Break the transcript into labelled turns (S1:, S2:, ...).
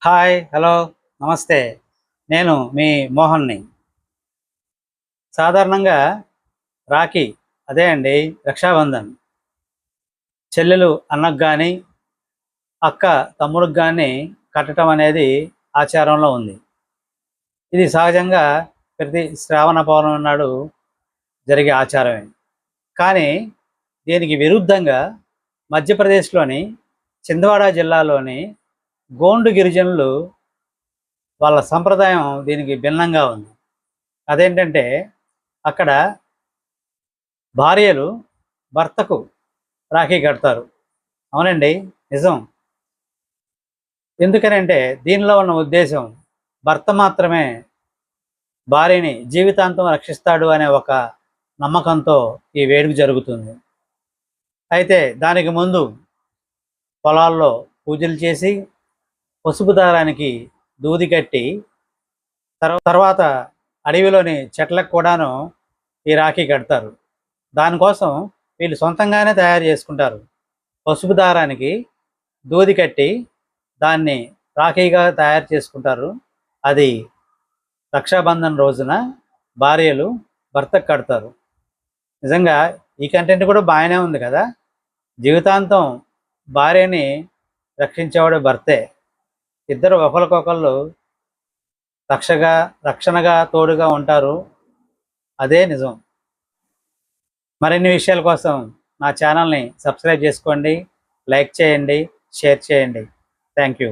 S1: Hi, hello, నమస్తే. నేను మీ మోహన్ని. సాధారణంగా రాఖీ అదే అండి రక్షాబంధన్. చెల్లెలు అన్నకు గాని, అక్క తమ్ముడికి గాని కట్టడం అనేది ఆచారంలో ఉంది. ఇది సహజంగా ప్రతి శ్రావణ పౌర్ణమి నాడు జరిగే ఆచారమే. కానీ దీనికి విరుద్ధంగా మధ్యప్రదేశ్‌లోని చిందవాడ జిల్లాలోని గోండు గిరిజనులు వాళ్ళ సంప్రదాయం దీనికి భిన్నంగా ఉంది. అదేంటంటే అక్కడ భార్యలు భర్తకు రాఖీ కడతారు. అవునండి, నిజం. ఎందుకనంటే దీనిలో ఉన్న ఉద్దేశం భర్త మాత్రమే భార్యని జీవితాంతం రక్షిస్తాడు అనే ఒక నమ్మకంతో ఈ వేడుక జరుగుతుంది. అయితే దానికి ముందు పొలాల్లో పూజలు చేసి పసుపు దారానికి దూది కట్టి తర్వాత అడవిలోని చెట్లకు కూడాను ఈ రాఖీ కడతారు. దానికోసం వీళ్ళు సొంతంగానే తయారు చేసుకుంటారు. పసుపు దారానికి దూది కట్టి దాన్ని రాఖీగా తయారు చేసుకుంటారు. అది రక్షాబంధన్ రోజున భార్యలు భర్తకు కడతారు. నిజంగా ఈ కంటెంట్ కూడా బాగానే ఉంది కదా. జీవితాంతం భార్యని రక్షించేవాడు భర్తే. ఇద్దరు ఒకరికొకళ్ళు రక్షణగా తోడుగా ఉంటారు. అదే నిజం. మరిన్ని విషయాల కోసం నా ఛానల్ని సబ్స్క్రైబ్ చేసుకోండి, లైక్ చేయండి, షేర్ చేయండి. Thank you.